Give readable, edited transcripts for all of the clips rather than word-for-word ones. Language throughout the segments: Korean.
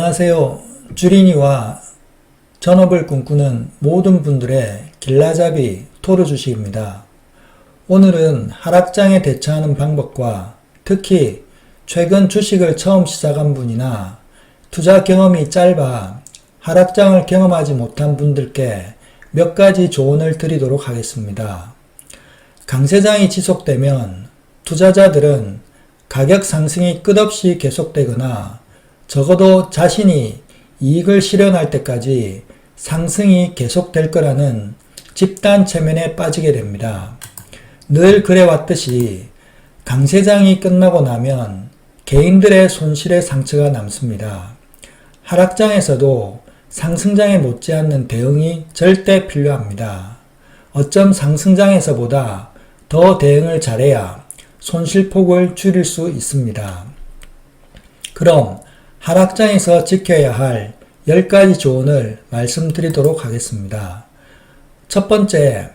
안녕하세요. 주린이와 전업을 꿈꾸는 모든 분들의 길라잡이 토르 주식입니다. 오늘은 하락장에 대처하는 방법과 특히 최근 주식을 처음 시작한 분이나 투자 경험이 짧아 하락장을 경험하지 못한 분들께 몇 가지 조언을 드리도록 하겠습니다. 강세장이 지속되면 투자자들은 가격 상승이 끝없이 계속되거나 적어도 자신이 이익을 실현할 때까지 상승이 계속될 거라는 집단 체면에 빠지게 됩니다. 늘 그래왔듯이 강세장이 끝나고 나면 개인들의 손실의 상처가 남습니다. 하락장에서도 상승장에 못지않는 대응이 절대 필요합니다. 어쩜 상승장에서보다 더 대응을 잘해야 손실폭을 줄일 수 있습니다. 그럼 하락장에서 지켜야 할 10가지 조언을 말씀드리도록 하겠습니다. 첫 번째,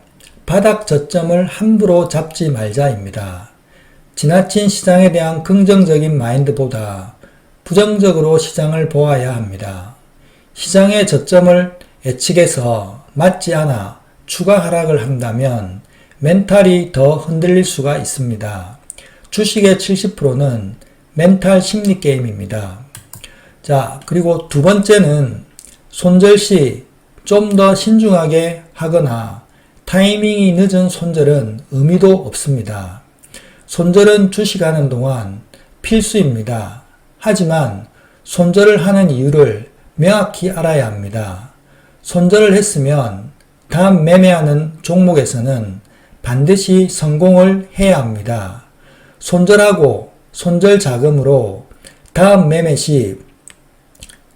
바닥 저점을 함부로 잡지 말자입니다. 지나친 시장에 대한 긍정적인 마인드보다 부정적으로 시장을 보아야 합니다. 시장의 저점을 예측해서 맞지 않아 추가 하락을 한다면 멘탈이 더 흔들릴 수가 있습니다. 주식의 70%는 멘탈 심리 게임입니다. 자, 그리고 두 번째는 손절 시 좀 더 신중하게 하거나 타이밍이 늦은 손절은 의미도 없습니다. 손절은 주식하는 동안 필수입니다. 하지만 손절을 하는 이유를 명확히 알아야 합니다. 손절을 했으면 다음 매매하는 종목에서는 반드시 성공을 해야 합니다. 손절하고 손절 자금으로 다음 매매 시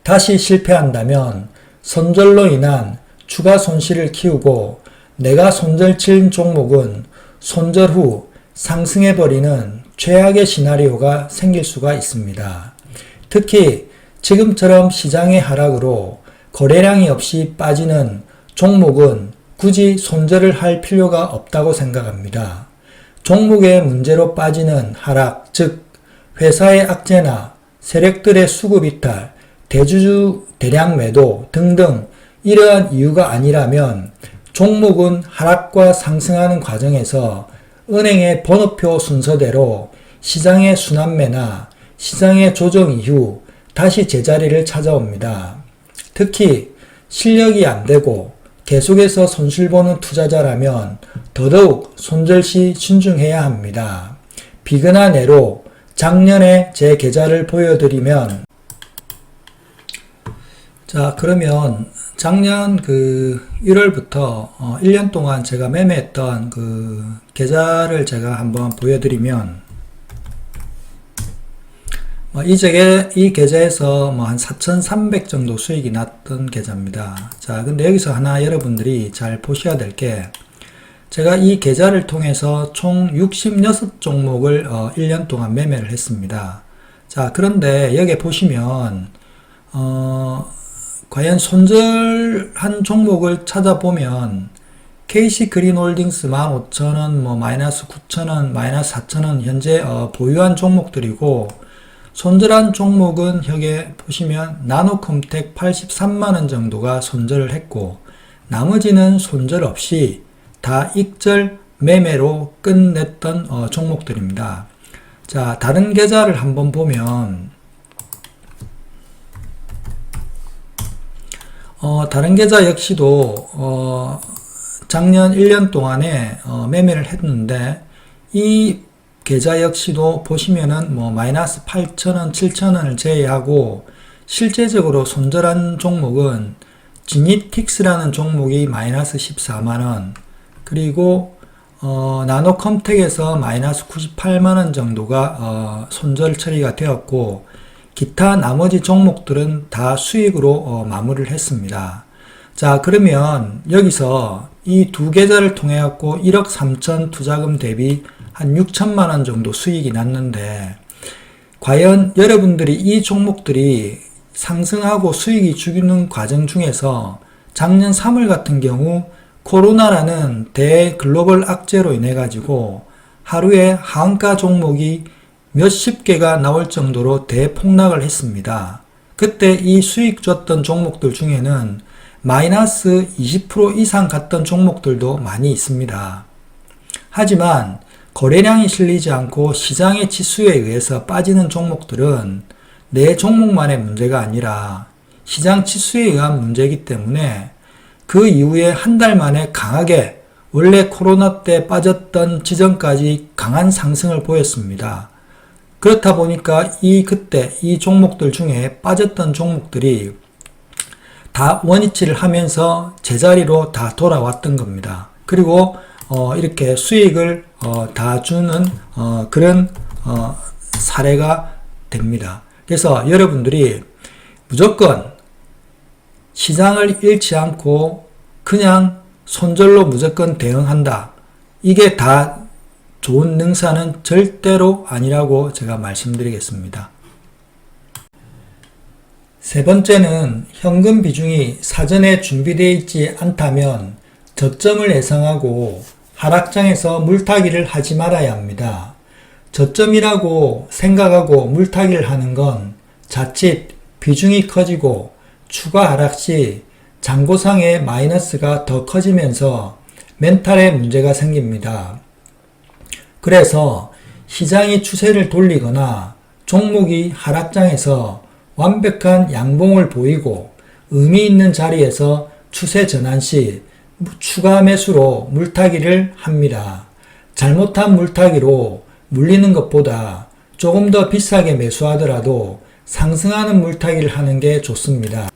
다시 실패한다면 손절로 인한 추가 손실을 키우고 내가 손절 친 종목은 손절 후 상승해버리는 최악의 시나리오가 생길 수가 있습니다. 특히 지금처럼 시장의 하락으로 거래량이 없이 빠지는 종목은 굳이 손절을 할 필요가 없다고 생각합니다. 종목의 문제로 빠지는 하락, 즉 회사의 악재나 세력들의 수급 이탈, 대주주 대량 매도 등등 이러한 이유가 아니라면 종목은 하락과 상승하는 과정에서 은행의 번호표 순서대로 시장의 순환매나 시장의 조정 이후 다시 제자리를 찾아옵니다. 특히 실력이 안 되고 계속해서 손실보는 투자자라면 더더욱 손절 시 신중해야 합니다. 비근한 예로 작년에 제 계좌를 보여드리면 자, 그러면 작년 1월부터 1년 동안 제가 매매했던 계좌를 제가 한번 보여드리면 이 계좌에서 한 4,300 정도 수익이 났던 계좌입니다. 자, 근데 여기서 하나 여러분들이 잘 보셔야 될 게 제가 이 계좌를 통해서 총 66종목을 1년 동안 매매를 했습니다. 자, 그런데 여기 보시면 과연 손절한 종목을 찾아보면 KC그린홀딩스 15,000원, 마이너스 9,000원, 마이너스 4,000원 현재 보유한 종목들이고 손절한 종목은 여기 보시면 나노컴텍 83만원 정도가 손절을 했고 나머지는 손절 없이 다 익절 매매로 끝냈던 종목들입니다. 자, 다른 계좌를 한번 보면 다른 계좌 역시도 작년 1년 동안에 매매를 했는데 이 계좌 역시도 보시면은 마이너스 8,000원, 7,000원을 제외하고 실제적으로 손절한 종목은 지니틱스라는 종목이 마이너스 14만원, 그리고 나노컴텍에서 마이너스 98만원 정도가 손절 처리가 되었고 기타 나머지 종목들은 다 수익으로 마무리를 했습니다. 자, 그러면 여기서 이 두 계좌를 통해 갖고 1억 3천 투자금 대비 한 6천만원 정도 수익이 났는데 과연 여러분들이 이 종목들이 상승하고 수익이 주는 과정 중에서 작년 3월 같은 경우 코로나라는 대글로벌 악재로 인해 가지고 하루에 하한가 종목이 몇십 개가 나올 정도로 대폭락을 했습니다. 그때 이 수익 줬던 종목들 중에는 마이너스 20% 이상 갔던 종목들도 많이 있습니다. 하지만 거래량이 실리지 않고 시장의 지수에 의해서 빠지는 종목들은 내 종목만의 문제가 아니라 시장 지수에 의한 문제이기 때문에 그 이후에 한 달 만에 강하게 원래 코로나 때 빠졌던 지점까지 강한 상승을 보였습니다. 그렇다 보니까 그때 이 종목들 중에 빠졌던 종목들이 다 원위치를 하면서 제자리로 다 돌아왔던 겁니다. 그리고 이렇게 수익을 다 주는 그런 사례가 됩니다. 그래서 여러분들이 무조건 시장을 잃지 않고 그냥 손절로 무조건 대응한다. 이게 다 좋은 능사는 절대로 아니라고 제가 말씀드리겠습니다. 세 번째는 현금 비중이 사전에 준비되어 있지 않다면 저점을 예상하고 하락장에서 물타기를 하지 말아야 합니다. 저점이라고 생각하고 물타기를 하는 건 자칫 비중이 커지고 추가 하락 시 잔고상의 마이너스가 더 커지면서 멘탈에 문제가 생깁니다. 그래서 시장이 추세를 돌리거나 종목이 하락장에서 완벽한 양봉을 보이고 의미 있는 자리에서 추세 전환 시 추가 매수로 물타기를 합니다. 잘못한 물타기로 물리는 것보다 조금 더 비싸게 매수하더라도 상승하는 물타기를 하는 게 좋습니다.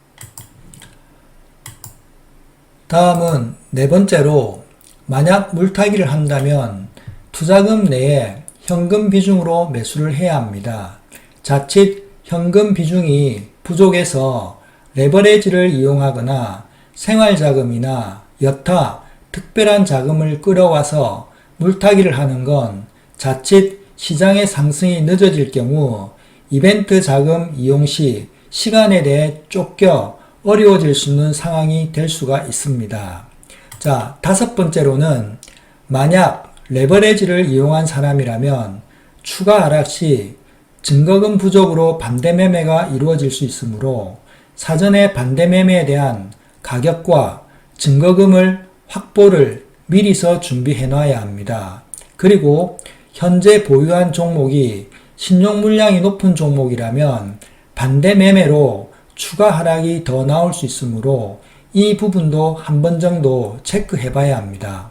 다음은 네 번째로 만약 물타기를 한다면 투자금 내에 현금 비중으로 매수를 해야 합니다. 자칫 현금 비중이 부족해서 레버리지를 이용하거나 생활자금이나 여타 특별한 자금을 끌어와서 물타기를 하는 건 자칫 시장의 상승이 늦어질 경우 이벤트 자금 이용 시 시간에 대해 쫓겨 어려워질 수 있는 상황이 될 수가 있습니다. 자, 다섯 번째로는 만약 레버리지를 이용한 사람이라면 추가 하락 시 증거금 부족으로 반대 매매가 이루어질 수 있으므로 사전에 반대 매매에 대한 가격과 증거금을 확보를 미리서 준비해 놔야 합니다. 그리고 현재 보유한 종목이 신용 물량이 높은 종목이라면 반대 매매로 추가 하락이 더 나올 수 있으므로 이 부분도 한 번 정도 체크해 봐야 합니다.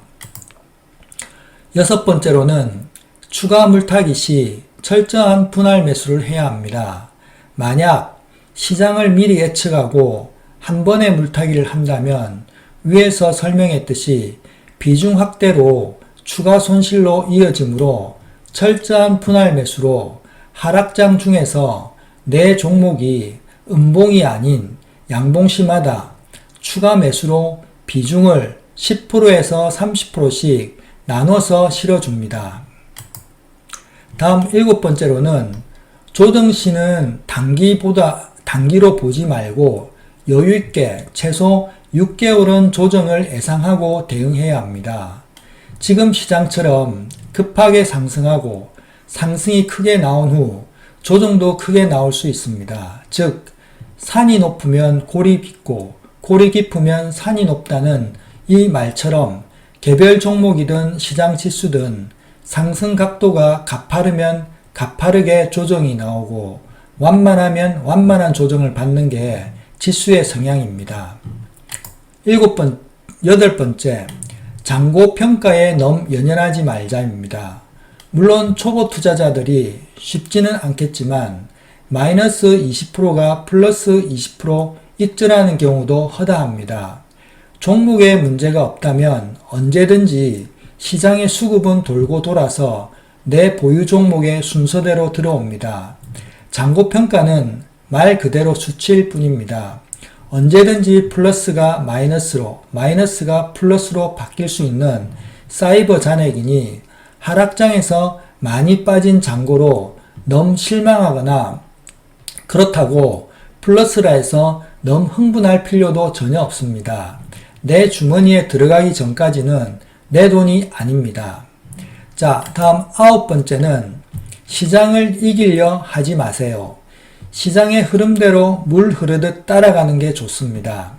여섯 번째로는 추가 물타기 시 철저한 분할 매수를 해야 합니다. 만약 시장을 미리 예측하고 한 번에 물타기를 한다면 위에서 설명했듯이 비중 확대로 추가 손실로 이어지므로 철저한 분할 매수로 하락장 중에서 내 종목이 음봉이 아닌 양봉시마다 추가 매수로 비중을 10%에서 30%씩 나눠서 실어줍니다. 다음 일곱 번째로는 조정시는 단기로 보지 말고 여유있게 최소 6개월은 조정을 예상하고 대응해야 합니다. 지금 시장처럼 급하게 상승하고 상승이 크게 나온 후 조정도 크게 나올 수 있습니다. 즉 산이 높으면 골이 깊고 골이 깊으면 산이 높다는 이 말처럼 개별 종목이든 시장 지수든 상승 각도가 가파르면 가파르게 조정이 나오고 완만하면 완만한 조정을 받는 게 지수의 성향입니다. 여덟 번째, 잔고 평가에 너무 연연하지 말자입니다. 물론 초보 투자자들이 쉽지는 않겠지만 마이너스 20%가 플러스 20% 익절하는 경우도 허다합니다. 종목에 문제가 없다면 언제든지 시장의 수급은 돌고 돌아서 내 보유 종목의 순서대로 들어옵니다. 잔고평가는 말 그대로 수치일 뿐입니다. 언제든지 플러스가 마이너스로, 마이너스가 플러스로 바뀔 수 있는 사이버 잔액이니 하락장에서 많이 빠진 잔고로 너무 실망하거나 그렇다고 플러스라 해서 너무 흥분할 필요도 전혀 없습니다. 내 주머니에 들어가기 전까지는 내 돈이 아닙니다. 자, 다음 아홉 번째는 시장을 이기려 하지 마세요. 시장의 흐름대로 물 흐르듯 따라가는 게 좋습니다.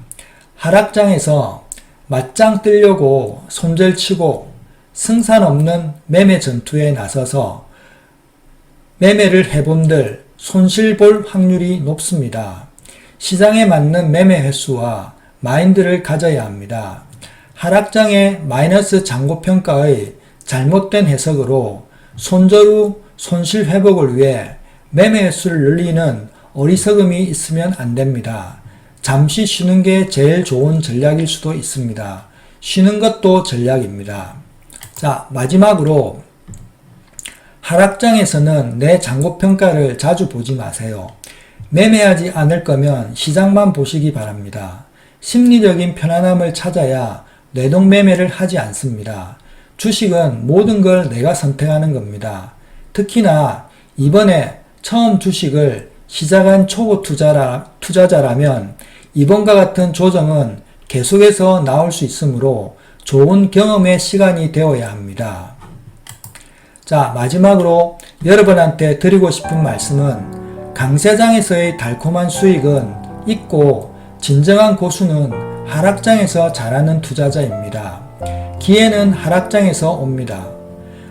하락장에서 맞짱 뜨려고 손절치고 승산 없는 매매 전투에 나서서 매매를 해본들 손실 볼 확률이 높습니다. 시장에 맞는 매매 횟수와 마인드를 가져야 합니다. 하락장의 마이너스 잔고평가의 잘못된 해석으로 손절 후 손실 회복을 위해 매매 횟수를 늘리는 어리석음이 있으면 안 됩니다. 잠시 쉬는 게 제일 좋은 전략일 수도 있습니다. 쉬는 것도 전략입니다. 자, 마지막으로 하락장에서는 내 잔고평가를 자주 보지 마세요. 매매하지 않을 거면 시장만 보시기 바랍니다. 심리적인 편안함을 찾아야 뇌동 매매를 하지 않습니다. 주식은 모든 걸 내가 선택하는 겁니다. 특히나 이번에 처음 주식을 시작한 초보 투자자라면 이번과 같은 조정은 계속해서 나올 수 있으므로 좋은 경험의 시간이 되어야 합니다. 자, 마지막으로 여러분한테 드리고 싶은 말씀은 강세장에서의 달콤한 수익은 있고 진정한 고수는 하락장에서 잘하는 투자자입니다. 기회는 하락장에서 옵니다.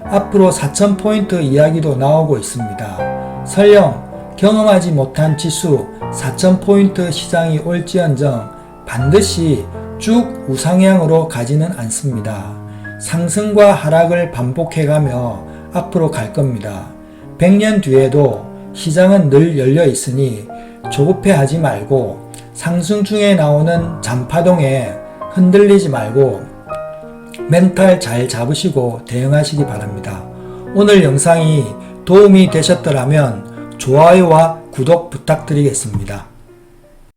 앞으로 4,000포인트 이야기도 나오고 있습니다. 설령 경험하지 못한 지수 4,000포인트 시장이 올지언정 반드시 쭉 우상향으로 가지는 않습니다. 상승과 하락을 반복해가며 앞으로 갈 겁니다. 100년 뒤에도 시장은 늘 열려 있으니 조급해하지 말고 상승 중에 나오는 잔파동에 흔들리지 말고 멘탈 잘 잡으시고 대응하시기 바랍니다. 오늘 영상이 도움이 되셨더라면 좋아요와 구독 부탁드리겠습니다.